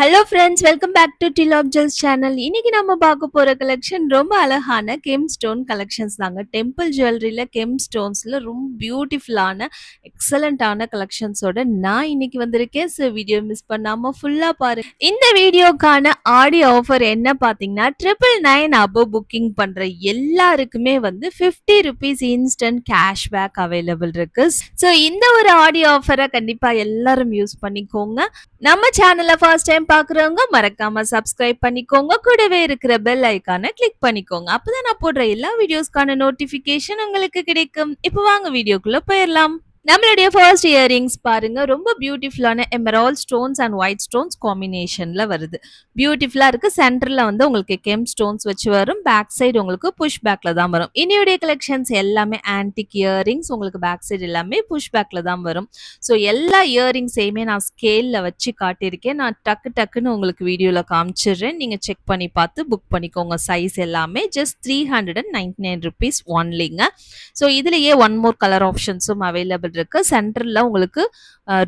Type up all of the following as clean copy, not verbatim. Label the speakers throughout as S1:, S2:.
S1: Hello friends, welcome back to டில் of ஜெல்ஸ் channel. இன்னைக்கு நம்ம பார்க்க போற கலெக்ஷன் ரொம்ப அழகான கெம் ஸ்டோன் கலெக்ஷன்ஸ் தாங்க. டெம்பிள் ஜுவல்லரியில கெம் ஸ்டோன்ஸ்ல ரொம்ப பியூட்டிஃபுல்லான எக்ஸலண்டான கலெக்ஷன்ஸோட நான் இன்னைக்கு வந்திருக்கேன். ஸோ வீடியோ மிஸ் பண்ணாம ஃபுல்லா பாருங்க. இந்த வீடியோக்கான ஆடியோ ஆஃபர் என்ன பார்த்தீங்கன்னா 999 அபோவ் புக்கிங் பண்ற எல்லாருக்குமே வந்து 50 ருபீஸ் இன்ஸ்டன்ட் கேஷ்பேக் அவைலபிள் இருக்கு. ஸோ இந்த ஒரு ஆடியோ ஆஃபரை கண்டிப்பா எல்லாரும் யூஸ் பண்ணிக்கோங்க. நம்ம சேனலை ஃபர்ஸ்ட் டைம் பாக்குறவங்க மறக்காம சப்ஸ்கிரைப் பண்ணிக்கோங்க. கூடவே இருக்கிற பெல் ஐக்கானை கிளிக் பண்ணிக்கோங்க. அப்பதான் நான் போடுற எல்லா வீடியோஸ்க்கான நோட்டிபிகேஷன் உங்களுக்கு கிடைக்கும். இப்போ வாங்க வீடியோக்குள்ள போயிடலாம். நம்மளுடைய ஃபர்ஸ்ட் இயரிங்ஸ் பாருங்க, ரொம்ப பியூட்டிஃபுல்லான emerald stones and white stones காம்பினேஷன்ல வருது. பியூட்டிஃபுல்லா இருக்கு. சென்டர்ல வந்து உங்களுக்கு கெம் ஸ்டோன்ஸ் வச்சு வரும். பேக் சைடு உங்களுக்கு புஷ் பேக்ல தான் வரும். இன்னையுடைய கலெக்ஷன்ஸ் எல்லாமே ஆன்டிக் இயரிங்ஸ். உங்களுக்கு பேக் சைடு எல்லாமே புஷ் பேக்ல தான் வரும். ஸோ எல்லா இயரிங்ஸையுமே நான் ஸ்கேல்ல வச்சு காட்டியிருக்கேன். நான் டக்கு டக்குன்னு உங்களுக்கு வீடியோல காமிச்சிடுறேன். நீங்க செக் பண்ணி பார்த்து புக் பண்ணிக்கோங்க. சைஸ் எல்லாமே ஜஸ்ட் 399 ருபீஸ் ஒன்லிங்க. ஸோ இதுலயே ஒன் மோர் கலர் ஆப்ஷன்ஸும் அவைலபிள் இருக்கு. சென்டர்ல உங்களுக்கு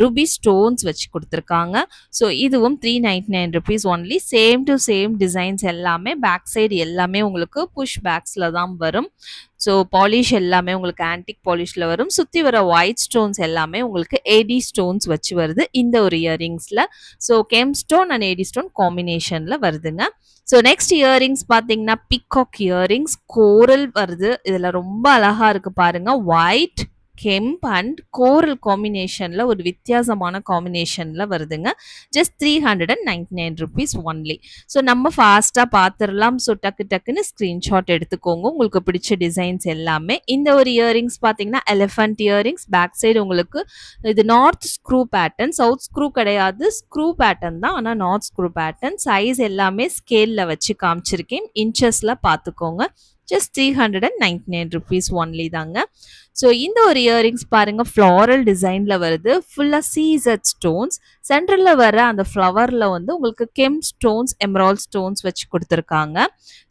S1: ரூபி ஸ்டோன்ஸ் வச்சு கொடுத்துருக்காங்க. ஸோ இதுவும் 399 rupees only. Same to same designs எல்லாமே பேக் சைடு எல்லாமே உங்களுக்கு புஷ் பேக்ஸ்ல தான் வரும். ஸோ பாலிஷ் எல்லாமே உங்களுக்கு ஆன்டிக் பாலிஷ்ல வரும். சுற்றி வர ஒயிட் ஸ்டோன்ஸ் எல்லாமே உங்களுக்கு ஏடி ஸ்டோன்ஸ் வச்சு வருது இந்த ஒரு இயரிங்ஸ்ல. So gem stone and AD stone காம்பினேஷன்ல வருதுங்க. ஸோ நெக்ஸ்ட் இயரிங்ஸ் பார்த்தீங்கன்னா பிகாக் இயரிங்ஸ் கோரல் வருது. இதில் ரொம்ப அழகா இருக்கு பாருங்க. ஒயிட் கெம்ப் அண்ட் கோரல் காம்பினேஷன்ல ஒரு வித்தியாசமான காம்பினேஷன்ல வருதுங்க. Just 399 rupees only. ஸோ நம்ம ஃபாஸ்டா பார்த்துடலாம். ஸோ டக்கு டக்குன்னு ஸ்கிரீன்ஷாட் எடுத்துக்கோங்க உங்களுக்கு பிடிச்ச டிசைன்ஸ் எல்லாமே. இந்த ஒரு இயரிங்ஸ் பார்த்தீங்கன்னா எலிஃபண்ட் இயரிங்ஸ். பேக் சைடு உங்களுக்கு இது north screw pattern, south screw கிடையாது, ஸ்க்ரூ பேட்டர்ன் தான், ஆனால் நார்த் ஸ்க்ரூ பேட்டர்ன். சைஸ் எல்லாமே ஸ்கேல்ல வச்சு காமிச்சிருக்கேன். இன்ச்சஸ்ல பார்த்துக்கோங்க. ஜஸ்ட் 399 ருபீஸ் ஒன்லி தாங்க. ஸோ இந்த ஒரு இயரிங்ஸ் பாருங்க, ஃப்ளாரல் டிசைன்ல வருது. ஃபுல்லா சீசட் ஸ்டோன்ஸ். சென்டர்ல வர அந்த ஃப்ளவர்ல வந்து உங்களுக்கு கெம் ஸ்டோன்ஸ், எமரால்ட் ஸ்டோன்ஸ் வச்சு கொடுத்துருக்காங்க.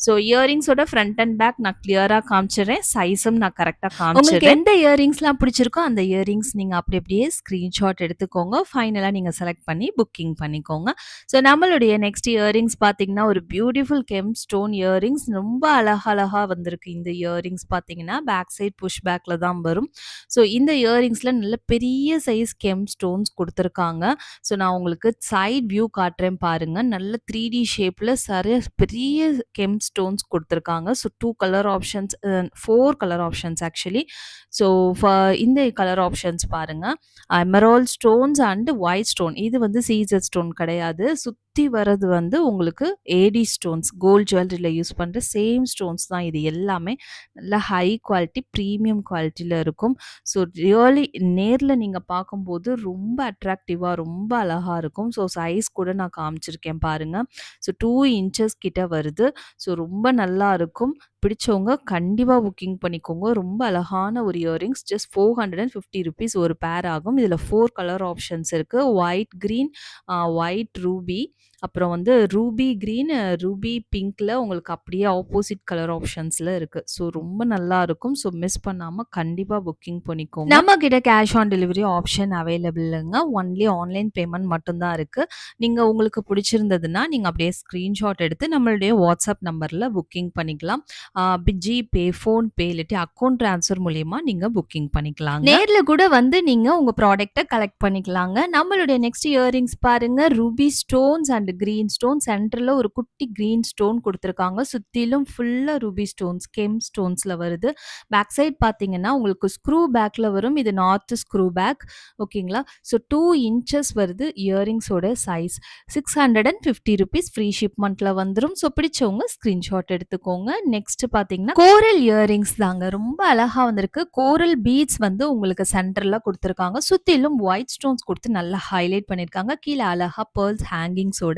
S1: ஸோ இயரிங்ஸோட ஃப்ரண்ட் அண்ட் பேக் நான் கிளியரா காமிச்சிடுறேன். சைஸும் நான் கரெக்டா காமிச்சிடுறேன். உங்களுக்கு எந்த இயரிங்ஸ்லாம் பிடிச்சிருக்கோ அந்த இயரிங்ஸ் நீங்க அப்படி அப்படியே ஸ்கிரீன்ஷாட் எடுத்துக்கோங்க. ஃபைனலா நீங்க செலக்ட் பண்ணி புக்கிங் பண்ணிக்கோங்க. ஸோ நம்மளுடைய நெக்ஸ்ட் இயரிங்ஸ் பார்த்தீங்கன்னா ஒரு பியூட்டிஃபுல் கெம் ஸ்டோன் இயரிங்ஸ். ரொம்ப அழகழகா வந்திருக்கு. இந்த இயரிங்ஸ் பார்த்தீங்கன்னா பேக் சைட் புஷ் பேக்ல தான் வரும். ஸோ இந்த இயரிங்ஸ்ல நல்ல பெரிய சைஸ் கெம் ஸ்டோன்ஸ் கொடுத்துருக்காங்க. ஸோ நான் உங்களுக்கு சைட் வியூ காட்டுறேன் பாருங்க. நல்ல 3D ஷேப்ல பெரிய கெம் ஸ்டோன்ஸ் கொடுத்துருக்காங்க. So 2 colour options, 4 colour options actually. So இந்த கலர் ஆப்ஷன்ஸ் பாருங்க. Emerald stones and white stone. இது வந்து சீசர் ஸ்டோன் கிடையாது. சுத்தி வர்றது வந்து உங்களுக்கு ஏடி ஸ்டோன்ஸ், கோல்ட் ஜுவல்லரியில யூஸ் பண்ற சேம் ஸ்டோன்ஸ் தான். இது எல்லாமே நல்ல ஹை குவாலிட்டி, பிரீமியம் குவாலிட்டியில இருக்கும். ஸோ ரியலி நேர்ல நீங்க பார்க்கும்போது ரொம்ப அட்ராக்டிவா, ரொம்ப அழகா இருக்கும். ஸோ சைஸ் கூட நான் காமிச்சிருக்கேன் பாருங்க. ஸோ 2 இன்ச்சஸ் கிட்ட வருது. ஸோ ரொம்ப நல்லா இருக்கும். பிடிச்சவங்க கண்டிப்பா புக்கிங் பண்ணிக்கோங்க. ரொம்ப அழகான ஒரு இயரிங்ஸ். ஜஸ்ட் 450 ருபீஸ் ஒரு பேர் ஆகும். இதுல 4 கலர் ஆப்ஷன்ஸ் இருக்கு. ஒயிட் கிரீன், ஒயிட் ரூபி, அப்புறம் வந்து ரூபி கிரீன், ரூபி பிங்க்ல உங்களுக்கு அப்படியே ஆப்போசிட் கலர் ஆப்ஷன்ஸ்ல இருக்கு. ஸோ ரொம்ப நல்லா இருக்கும். ஸோ மிஸ் பண்ணாம கண்டிப்பா புக்கிங் பண்ணிக்கோங்க. நம்ம கிட்ட cash on delivery option available இல்லைங்க. ஒன்லி ஆன்லைன் பேமெண்ட் மட்டும்தான் இருக்கு. நீங்க உங்களுக்கு பிடிச்சிருந்ததுன்னா நீங்க அப்படியே ஸ்கிரீன்ஷாட் எடுத்து நம்மளுடைய வாட்ஸ்அப் நம்பர்ல புக்கிங் பண்ணிக்கலாம். ஜிபே, ஃபோன்பே இல்லாட்டி அக்கௌண்ட் ட்ரான்ஸ்ஃபர் மூலியமா நீங்க புக்கிங் பண்ணிக்கலாங்க. நேர்ல கூட வந்து நீங்க உங்க ப்ராடக்ட்டை கலெக்ட் பண்ணிக்கலாங்க. நம்மளுடைய நெக்ஸ்ட் இயரிங்ஸ் பாருங்க. Ruby stones and green stone. சென்டர்ல ஒரு குட்டி கிரீன் ஸ்டோன் கொடுத்துருக்காங்க. சுத்திலும் ஃபுல்லா ரூபி ஸ்டோன்ஸ், கெம் ஸ்டோன்ஸ்ல வருது. பேக் சைட் பார்த்தீங்கன்னா உங்களுக்கு ஸ்க்ரூ பேக்ல வரும். இது நார்த் ஸ்க்ரூ பேக். ஓகேங்களா? ஸோ 2 இன்ச்சஸ் வருது. இயரிங்ஸோட சைஸ் 650 ருபீஸ் ஃப்ரீ ஷிப்மெண்ட்ல வந்துடும். ஸோ பிடிச்சவங்க ஸ்கிரீன்ஷாட் எடுத்துக்கோங்க. நெக்ஸ்ட் பார்த்தீங்கன்னா கோரல் இயரிங்ஸ் தாங்க. ரொம்ப அழகா வந்திருக்கு. கோரல் பீட்ஸ் வந்து உங்களுக்கு சென்டர்ல கொடுத்துருக்காங்க. சுத்திலும் ஒயிட் ஸ்டோன்ஸ் கொடுத்து நல்லா ஹைலைட் பண்ணியிருக்காங்க. கீழே அழகா பேர்ல்ஸ் ஹேங்கிங்ஸோட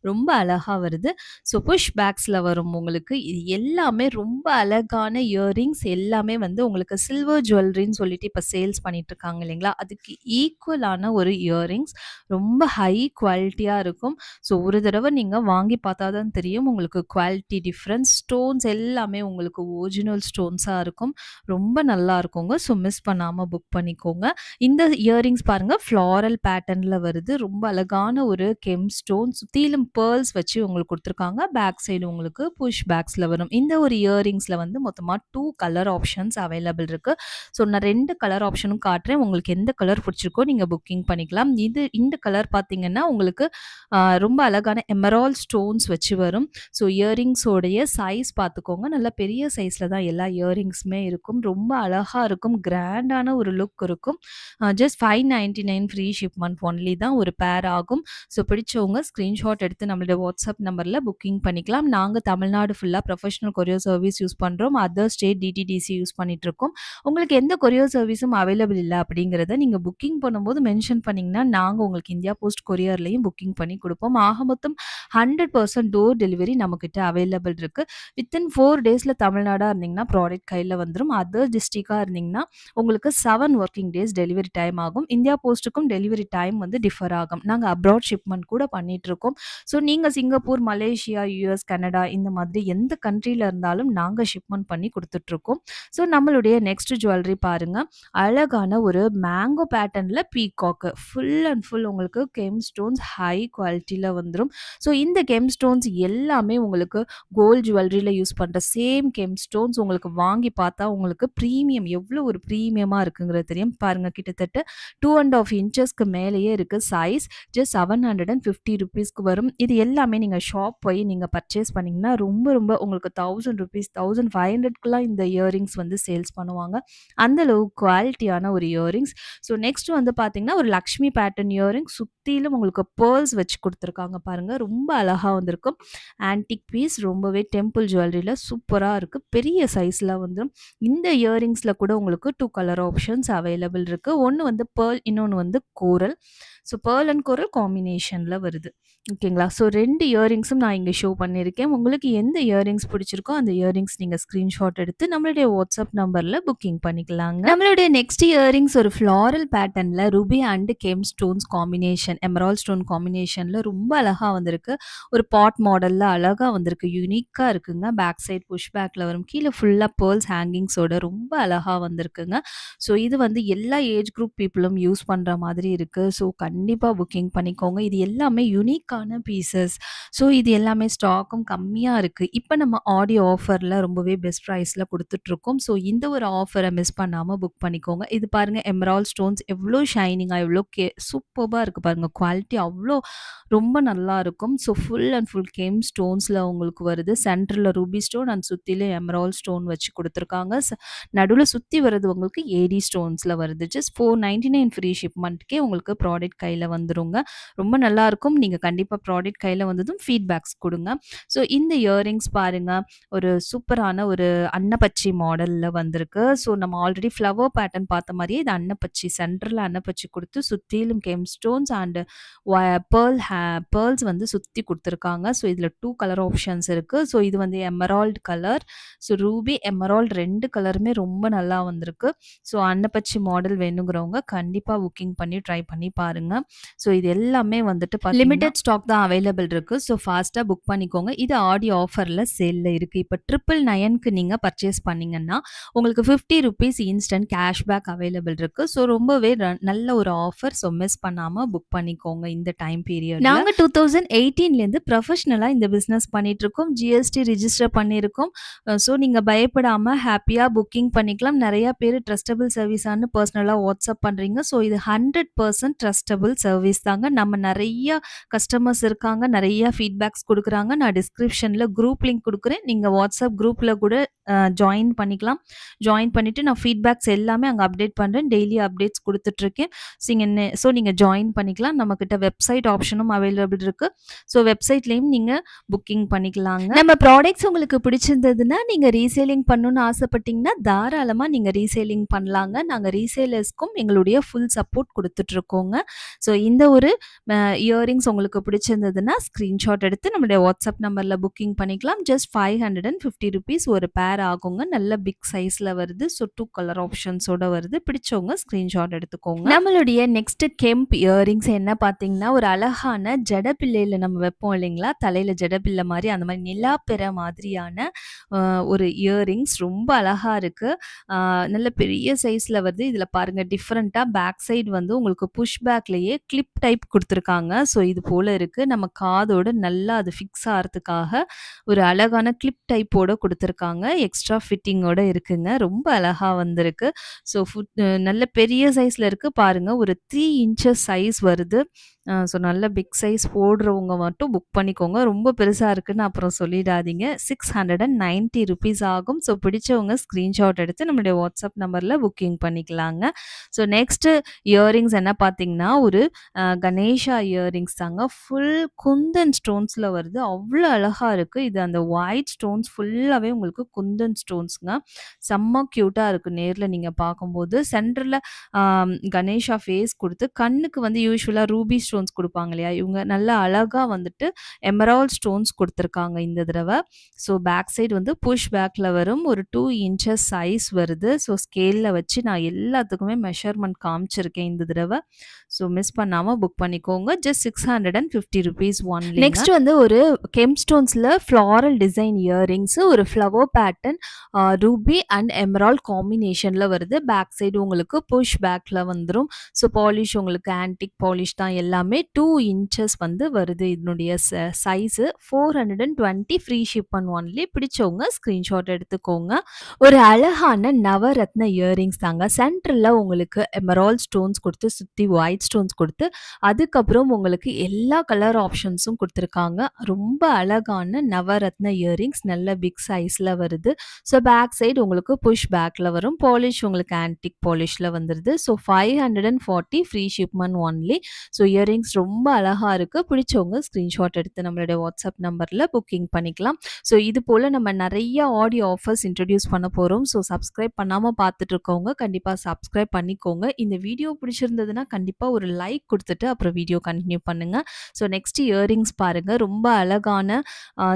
S1: ரொம்ப அழகா வருது. ஸோ புஷ் பேக்ஸ்ல வரும் உங்களுக்கு. இது எல்லாமே ரொம்ப அழகான இயரிங்ஸ். எல்லாமே வந்து உங்களுக்கு சில்வர் ஜுவல்லரின்னு சொல்லிட்டு இப்போ சேல்ஸ் பண்ணிட்டு இருக்காங்க இல்லைங்களா? அதுக்கு ஈக்குவலான ஒரு இயரிங்ஸ். ரொம்ப ஹை குவாலிட்டியா இருக்கும். ஸோ ஒரு தடவை நீங்க வாங்கி பார்த்தா தான் தெரியும் உங்களுக்கு குவாலிட்டி டிஃப்ரென்ஸ். ஸ்டோன்ஸ் எல்லாமே உங்களுக்கு ஒரிஜினல் ஸ்டோன்ஸா இருக்கும். ரொம்ப நல்லா இருக்குங்க. ஸோ மிஸ் பண்ணாம புக் பண்ணிக்கோங்க. இந்த இயரிங்ஸ் பாருங்க, ஃப்ளாரல் பேட்டர்ன்ல வருது. ரொம்ப அழகான ஒரு கெம் ஸ்டோன். சுத்திலும் பேர்ல்ஸ் வச்சு உங்களுக்கு குடுத்துருக்காங்க. பேக் சைடு உங்களுக்கு புஷ் பேக்ஸ்ல வரும். இந்த ஒரு இயரிங்ஸ்ல வந்து மொத்தமா 2 கலர் ஆப்ஷன்ஸ் அவைலபிள் இருக்கு. ஸோ நான் 2 கலர் ஆப்ஷனும் காட்டுறேன். உங்களுக்கு எந்த கலர் பிடிச்சிருக்கோ நீங்க புக்கிங் பண்ணிக்கலாம். இந்த கலர் பார்த்தீங்கன்னா, உங்களுக்கு ரொம்ப அழகான எமரால்ட் ஸ்டோன்ஸ் வச்சு வரும். ஸோ இயரிங்ஸோடைய சைஸ் பார்த்துக்கோங்க. நல்லா பெரிய சைஸ்ல தான் எல்லா இயரிங்ஸுமே இருக்கும். ரொம்ப அழகா இருக்கும். கிராண்டான ஒரு லுக் இருக்கும். ஜஸ்ட் 599 ஃப்ரீ ஷிப்மெண்ட் ஒன்லி தான் ஒரு பேர் ஆகும். ஸோ பிடிச்சவங்க ஸ்க்ரீன்ஷாட் எடுத்து நம்மளுடைய வாட்ஸ்அப் நம்பர்ல புக்கிங் பண்ணிக்கலாம். நாங்க தமிழ்நாடு ஃபுல்லா ப்ரொஃபஷனல் கொரியர் சர்வீஸ் யூஸ் பண்றோம். அதர் ஸ்டேட் டிடிடிசி யூஸ் பண்ணிட்டுருக்கோம். உங்களுக்கு எந்த கொரியர் சர்வீஸும் அவைலபிள் இல்ல அப்படிங்கிறத நீங்க புக்கிங் பண்ணும்போது மென்ஷன் பண்ணீங்கன்னா, நாங்க உங்களுக்கு இந்தியா போஸ்ட் கொரியர்லயும் புக்கிங் பண்ணி குடுப்போம். ஆக மொத்தம் 100% டோர் டெலிவரி நம்மகிட்ட அவைலபிள் இருக்கு. வித்தின் 4 டேஸ்ல தமிழ்நாடா இருந்தீங்கன்னா, ப்ராடக்ட் கையில வந்துரும். அதர் டிஸ்ட்ரிக்ட்டா இருந்தீங்கன்னா, உங்களுக்கு 7 வொர்க்கிங் டேஸ் டெலிவரி டைம் ஆகும். இந்தியா போஸ்ட்டுக்கும் டெலிவரி டைம் வந்து டிஃபர் ஆகும். நாங்க அப்ராட் ஷிப்மெண்ட் கூட பண்ணிட்டுருக்கோம். ஸோ நீங்க சிங்கப்பூர், மலேசியா, யுஎஸ், கனடா இந்த மாதிரி எந்த கண்ட்ரில இருந்தாலும் நாங்க ஷிப்மெண்ட் பண்ணி குடுத்துட்டுருக்கோம். ஸோ நம்மளுடைய நெக்ஸ்ட் ஜுவல்லரி பாருங்க. அழகான ஒரு மேங்கோ பேட்டர்ன்ல பீகாக் ஃபுல் அண்ட் ஃபுல் உங்களுக்கு கெம் ஸ்டோன்ஸ் ஹை குவாலிட்டில வந்துரும். ஸோ இந்த கெம் ஸ்டோன்ஸ் எல்லாமே உங்களுக்கு கோல்ட் ஜுவல்லரியில யூஸ் பண்ற சேம் கெம் ஸ்டோன்ஸ் உங்களுக்கு வாங்கி பார்த்தா உங்களுக்கு பிரீமியம் எவ்வளோ ஒரு பிரீமியமா இருக்குங்கிறது தெரியும். பாருங்க கிட்டத்தட்ட 2 1/2 இன்ச்சஸ்க்கு மேலேயே இருக்கு சைஸ். ஜஸ்ட் ₹750 வரும். இது எல்லாமே நீங்க ஷாப் போய் நீங்க பர்ச்சேஸ் பண்ணீங்கன்னா, ரொம்ப ரொம்ப உங்களுக்கு ₹1000 1500க்குலாம் இந்த இயரிங்ஸ் வந்து சேல்ஸ் பண்ணுவாங்க. அந்த அளவு குவாலிட்டியான ஒரு இயரிங்ஸ். ஸோ நெக்ஸ்ட் வந்து பார்த்தீங்கன்னா, ஒரு லக்ஷ்மி பேட்டர்ன் இயரிங் சுத்திலும் உங்களுக்கு பேர்ல்ஸ் வச்சு குடுத்துருக்காங்க பாருங்க. ரொம்ப அழகா வந்திருக்கும். ஆன்டிக் பீஸ் ரொம்பவே டெம்பிள் ஜுவல்லரியில சூப்பரா இருக்கு. பெரிய சைஸ்ல வந்துரும். இந்த இயரிங்ஸ்ல கூட உங்களுக்கு 2 கலர் ஆப்ஷன்ஸ் அவைலபிள் இருக்கு. ஒண்ணு வந்து பெர்ல், இன்னொன்னு வந்து கோரல். ஸோ பெர்ல் அண்ட் கோரல் காம்பினேஷன்ல வருது. ஓகேங்களா? ஸோ 2 இயரிங்ஸும் நான் இங்க ஷோ பண்ணியிருக்கேன். உங்களுக்கு எந்த இயரிங்ஸ் பிடிச்சிருக்கோ, அந்த இயரிங்ஸ் நீங்க ஸ்கிரீன்ஷாட் எடுத்து நம்மளுடைய வாட்ஸ்அப் நம்பர்ல புக்கிங் பண்ணிக்கலாங்க. நம்மளுடைய நெக்ஸ்ட் இயரிங்ஸ் ஒரு ஃப்ளாரல் பேட்டர்ன்ல ரூபி அண்ட் கெம் ஸ்டோன்ஸ் காம்பினேஷன், எமரால்ட் ஸ்டோன் காம்பினேஷன்ல ரொம்ப அழகா வந்திருக்கு. ஒரு பாட் மாடல்ல அழகா வந்திருக்கு. யூனிக்கா இருக்குங்க. பேக் சைட் புஷ் பேக்ல வரும். கீழ ஃபுல்லா பெர்ல்ஸ் ஹேங்கிங்ஸோட ரொம்ப அழகா வந்திருக்குங்க. ஸோ இது வந்து எல்லா ஏஜ் குரூப் பீப்பிளும் யூஸ் பண்ற மாதிரி இருக்கு. ஸோ கண்டிப்பா புக்கிங் பண்ணிக்கோங்க. இது எல்லாமே யூனிக்கான பீஸஸ். ஸோ இது எல்லாமே ஸ்டாக்கும் கம்மியா இருக்கு. இப்ப நம்ம ஆடியோ ஆஃபர்ல ரொம்பவே பெஸ்ட் பிரைஸ்ல குடுத்துட்டுருக்கோம். ஸோ இந்த ஒரு ஆஃபர மிஸ் பண்ணாம புக் பண்ணிக்கோங்க. இது பாருங்க எமரால்ட் ஸ்டோன்ஸ் எவ்ளோ ஷைனிங்கா எவ்ளோ சூப்பர்பா இருக்கு பாருங்க. குவாலிட்டி அவ்ளோ ரொம்ப நல்லா இருக்கும். So full and full gem ஸ்டோன்ஸ்ல உங்களுக்கு வருது. சென்டர்ல ரூபி ஸ்டோன் அண்ட் சுத்திலும் எமரால்ட் ஸ்டோன் வச்சு குடுத்துருக்காங்க. நடுவுல சுத்தி வர்றது உங்களுக்கு ஏடி ஸ்டோன்ஸ்ல வருது. ஜஸ்ட் 499 ஃப்ரீ ஷிப்மெண்ட்க்கே உங்களுக்கு ப்ராடக்ட் கையில வந்துருங்க. ரொம்ப நல்லாருக்கும். நீங்க கண்டிப்பா ப்ராடக்ட் கையில வந்ததும் ஃபீட்பேக்ஸ் குடுங்க. ஸோ இந்த இயரிங்ஸ் பாருங்க, ஒரு சூப்பரான ஒரு அன்னப்பச்சி மாடல்ல வந்திருக்கு. ஸோ நம்ம ஆல்ரெடி ஃப்ளவர் பேட்டர்ன் பார்த்த மாரியே இது அன்னப்பச்சி சென்டர்ல அன்னப்பச்சி குடுத்து சுத்திலும் கெம் ஸ்டோன்ஸ் அண்ட் வ பேர்ல்ஸ் வந்து சுத்தி குடுத்துருக்காங்க. ஸோ இதுல 2 கலர் ஆப்ஷன்ஸ் இருக்கு. ஸோ இது வந்து emerald colour. So Ruby, emerald 2 கலருமே ரொம்ப நல்லா வந்திருக்கு. ஸோ அன்னப்பச்சி மாடல் வேணுங்கிறவங்க கண்டிப்பா புக்கிங் பண்ணி ட்ரை பண்ணி பாருங்க. ஸோ இது எல்லாமே வந்துட்டு லிமிடெட் ஸ்டாக் தான் அவைலபிள் இருக்கு. ஸோ ஃபாஸ்ட்டா புக் பண்ணிக்கோங்க. இது ஆடியோ ஆஃபர்ல சேல்ல இருக்கு. இப்ப 999க்கு நீங்க பர்ச்சேஸ் பண்ணீங்கன்னா, உங்களுக்கு ₹50 இன்ஸ்டன்ட் கேஷ்பேக் அவைலபிள் இருக்கு. ஸோ ரொம்பவே நல்ல ஒரு ஆஃபர். ஸோ மிஸ் பண்ணாம புக் பண்ணிக்கோங்க இந்த டைம் பீரியட்ல. நாங்க 2018லேருந்து ப்ரொஃபஷனலா இந்த பிசினஸ் பண்ணிட்டு இருக்கோம். ஜிஎஸ்டி ரிஜிஸ்டர் பண்ணியிருக்கோம். ஸோ நீங்க பயப்படாம ஹேப்பியா புக்கிங் பண்ணிக்கலாம். நெறைய பேரு ட்ரஸ்டபிள் சர்வீஸான்னு பர்சனலா வாட்ஸ்அப் பண்றீங்க. ஸோ இது 100% ட்ரஸ்டபிள் சர்வீஸ் தாங்க. நம்ம நெறைய கஸ்டமர்ஸ் இருக்காங்க. நெறைய ஃபீட்பேக்ஸ் குடுக்குறாங்க. நான் டிஸ்கிரிப்ஷன்ல குரூப் லிங்க் குடுக்குறேன். நீங்க வாட்ஸ்அப் குரூப்ல கூட ஜாயின் பண்ணிக்கலாம். ஜாயின் பண்ணிட்டு நான் ஃபீட்பேக்ஸ் எல்லாமே அங்க அப்டேட் பண்றேன். டெய்லி அப்டேட்ஸ் குடுத்துட்டுருக்கேன். ஸோ நீங்க ஜாயின் பண்ணிக்கலாம். நம்மகிட்ட வெப்சைட் ஆப்ஷனும் அவைலபிள் இருக்கு. ஸோ வெப்சைட்லயும் நீங்க புக்கிங் பண்ணிக்கலாங்க. நம்ம ப்ராடக்ட்ஸ் உங்களுக்கு பிடிச்சிருந்ததுன்னா, நீங்க ரீசேலிங் பண்ணணும்னு ஆசைப்பட்டீங்கன்னா, தாராளமா நீங்க ரீசேலிங் பண்ணலாங்க. நாங்க ரீசேலர்ஸ்க்கும் எங்களுடைய ஃபுல் சப்போர்ட் குடுத்துட்டுருக்கோங்க. ஸோ இந்த ஒரு இயரிங்ஸ் உங்களுக்கு பிடிச்சிருந்ததுன்னா, ஸ்கிரீன்ஷாட் எடுத்து நம்முடைய வாட்ஸ்அப் நம்பர்ல புக்கிங் பண்ணிக்கலாம். ஜஸ்ட் ₹550 ஒரு பேர் ஆகுங்க. நல்ல பிக் சைஸ்ல வருது. ஸோ 2 கலர் ஆப்ஷன்ஸோட வருது. பிடிச்சவங்க ஸ்கிரீன்ஷாட் எடுத்துக்கோங்க. நம்மளுடைய நெக்ஸ்ட் கெம்ப் இயரிங்ஸ் என்ன பார்த்தீங்கன்னா, ஒரு அழகான ஜடப்பிள்ளையில நம்ம வைப்போம் இல்லைங்களா? தலையில ஜடப்பிள்ளை மாரி அந்த மாரி நிலாப்பெற மாதிரியான ஒரு இயரிங்ஸ் ரொம்ப அழகா இருக்கு. நல்ல பெரிய சைஸ்ல வருது. இதுல பாருங்க டிஃபரெண்ட்டா பேக் சைடு வந்து உங்களுக்கு புஷ் பேக்ல ஸ்டோன்ஸ்லயே கிளிப் டைப் குடுத்துருக்காங்க. ஸோ இது போல இருக்கு. நம்ம காதோட நல்லா அது ஃபிக்ஸ் ஆறதுக்காக ஒரு அழகான கிளிப் டைப்போட குடுத்துருக்காங்க. எக்ஸ்ட்ரா ஃபிட்டிங்கோட இருக்குங்க. ரொம்ப அழகா வந்திருக்கு. ஸோ நல்ல பெரிய சைஸ்ல இருக்கு. பாருங்க ஒரு 3 இன்ச்சஸ் சைஸ் வருது. ஸோ நல்ல பிக் சைஸ் போடுறவங்க மட்டும் புக் பண்ணிக்கோங்க. ரொம்ப பெருசா இருக்குன்னு அப்புறம் சொல்லிடாதீங்க. ₹690 ஆகும். ஸோ பிடிச்சவங்க ஸ்க்ரீன்ஷாட் எடுத்து நம்மளுடைய வாட்ஸ்அப் நம்பர்ல புக்கிங் பண்ணிக்கலாங்க. ஸோ நெக்ஸ்ட்டு இயரிங்ஸ் என்ன பார்த்தீங்கன்னா, ஒரு கணேஷா இயரிங்ஸ் தாங்க. ஃபுல் குந்தன் ஸ்டோன்ஸ்ல வருது. அவ்ளோ அழகா இருக்கு. இது அந்த ஒயிட் ஸ்டோன்ஸ் ஃபுல்லாவே உங்களுக்கு குந்தன் ஸ்டோன்ஸ்ங்க. செம்ம கியூட்டா இருக்கு நேர்ல நீங்க பார்க்கும்போது. சென்டர்ல கணேஷா ஃபேஸ் குடுத்து, கண்ணுக்கு வந்து யூசுவலா ரூபி ஸ்டோன்ஸ் குடுப்பாங்க இல்லையா? இவங்க நல்லா அழகா வந்துட்டு எமரால்ட் ஸ்டோன்ஸ் குடுத்துருக்காங்க இந்த தடவ. ஸோ பேக் சைடு வந்து புஷ் பேக்ல வரும். ஒரு 2 இன்ச்சஸ் சைஸ் வருது. ஸோ ஸ்கேல்ல வச்சு நான் எல்லாத்துக்குமே மெஷர்மென்ட் காமிச்சிருக்கேன் இந்த தடவ. ஸோ மிஸ் பண்ணாம புக் பண்ணிக்கோங்க. ஜஸ்ட் ₹650 ஒன்லிங்க. நெக்ஸ்ட் வந்து ஒரு கெம்ஸ்டோன்ஸ்ல ஃப்ளாரல் டிசைன் இயரிங்ஸ், ஒரு ஃப்ளவர் பேட்டர்ன், ரூபி அண்ட் எமரால்ட் காம்பினேஷன்ல வருது. பேக் சைடு உங்களுக்கு புஷ் பேக்ல வந்துரும். ஸோ பாலிஷ் உங்களுக்கு ஆன்டிக் பாலிஷ் தான் எல்லாமே. 2 இன்ச்சஸ் வந்து வருது இதனுடைய சைஸு. 420 ஃப்ரீ ஷிப் ஒன்லி. பிடிச்சவங்க ஸ்க்ரீன்ஷாட் எடுத்துக்கோங்க. ஒரு அழகான நவரத்ன இயரிங்ஸ் தாங்க. சென்டர்ல உங்களுக்கு எமரால்ட் ஸ்டோன்ஸ் குடுத்து, சுத்தி ஒயிட் ஸ்டோன்ஸ் குடுத்து, அதுக்கப்புறம் உங்களுக்கு எல்லா கலர் ஆப்ஷன்ஸும் குடுத்துருக்காங்க. ரொம்ப அழகான நவரத்ன இயரிங்ஸ் நல்ல பிக் சைஸ்ல வருது. ஸோ பேக் சைடு உங்களுக்கு புஷ் பேக்ல வரும். பாலிஷ் உங்களுக்கு ஆன்டிக் பாலிஷ்ல வந்துருது. So 540 free shipment only. So earrings ரொம்ப அழகா இருக்கு. பிடிச்சவங்க ஸ்க்ரீன்ஷாட் எடுத்து நம்மளுடைய வாட்ஸ்அப் நம்பர்ல புக்கிங் பண்ணிக்கலாம். ஸோ இது போல நம்ம நெறைய ஆடியோ ஆஃபர்ஸ் இன்ட்ரோடியூஸ் பண்ண போறோம். ஸோ சப்ஸ்கிரைப் பண்ணாம பார்த்துட்டு இருக்கவங்க கண்டிப்பா சப்ஸ்கிரைப் பண்ணிக்கோங்க. இந்த வீடியோ பிடிச்சிருந்ததுன்னா கண்டிப்பா ஒரு லைக் குடுத்துட்டு அப்புறம் வீடியோ கன்டின்யூ பண்ணுங்க. ஸோ நெக்ஸ்ட் இயரிங்ஸ் பாருங்க. ரொம்ப அழகான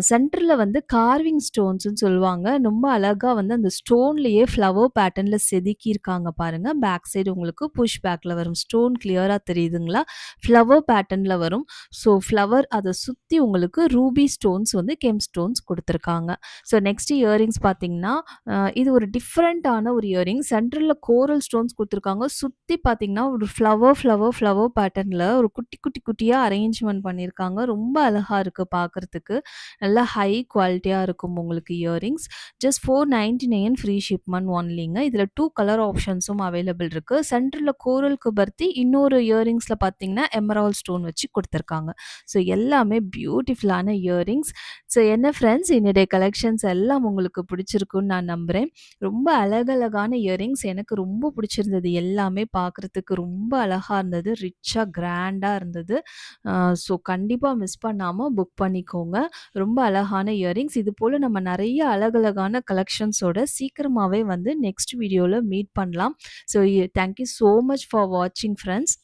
S1: சென்டர்ல வந்து கார்விங் ஸ்டோன்ஸ்ன்னு சொல்லுவாங்க. ரொம்ப அழகா வந்து அந்த ஸ்டோன்லயே ஃப்ளவர் பேட்டர்ன்ல செதுக்கியிருக்காங்க பாருங்க. பேக் சைடு உங்களுக்கு புஷ் பேக்ல வரும். ஸ்டோன் கிளியரா தெரியுதுங்களா? ஃப்ளவர் பேட்டர்ன்ல வரும். ஸோ ஃப்ளவர் அத சுத்தி உங்களுக்கு ரூபி ஸ்டோன்ஸ் வந்து கெம் ஸ்டோன்ஸ் குடுத்துருக்காங்க. ஸோ நெக்ஸ்ட் இயரிங்ஸ் பார்த்தீங்கன்னா, இது ஒரு டிஃபரண்டான ஒரு இயரிங். சென்டர்ல கோரல் ஸ்டோன்ஸ் குடுத்துருக்காங்க. சுத்தி பார்த்தீங்கன்னா, ஒரு ஃப்ளவர் பேட்டர்ன்ல ஒரு குட்டி, குட்டி, குட்டியா அரேஞ்ச்மென்ட் பண்ணியிருக்காங்க. ரொம்ப அழகா இருக்கு பார்க்கறதுக்கு. நல்லா ஹை குவாலிட்டியா இருக்கும் உங்களுக்கு இயரிங்ஸ். ஜஸ்ட் 499 ஃப்ரீ ஷிப்மென்ட் ஒன்லிங்க. இதுல 2 கலர் ஆப்ஷன்ஸும் அவைலபிள் இருக்கு. சென்டர்ல கோரல்க்கு பர்த்தி இன்னொரு இயரிங்ஸ்ல பார்த்தீங்கன்னா, எமரால்ட் ஸ்டோன் வச்சு குடுத்துருக்காங்க. ஸோ எல்லாமே பியூட்டிஃபுல்லான இயரிங்ஸ். ஸோ என்ன ஃப்ரெண்ட்ஸ், என்னுடைய கலெக்ஷன்ஸ் எல்லாம் உங்களுக்கு பிடிச்சிருக்குன்னு நான் நம்புறேன். ரொம்ப அழகழகான இயரிங்ஸ் எனக்கு ரொம்ப பிடிச்சிருந்தது. எல்லாமே பார்க்கறதுக்கு ரொம்ப அழகா இருந்தது. ரிச்சா, கிராண்டா இருந்தது. ஸோ கண்டிப்பா மிஸ் பண்ணாம புக் பண்ணிக்கோங்க. ரொம்ப அழகான இயரிங்ஸ். இது போல நம்ம நெறைய அழகழகான கலெக்ஷன்ஸோட சீக்கிரமாவே வந்து நெக்ஸ்ட் வீடியோல மீட் பண்ணலாம். So thank you so much for வாட்சிங் ஃப்ரெண்ட்ஸ்.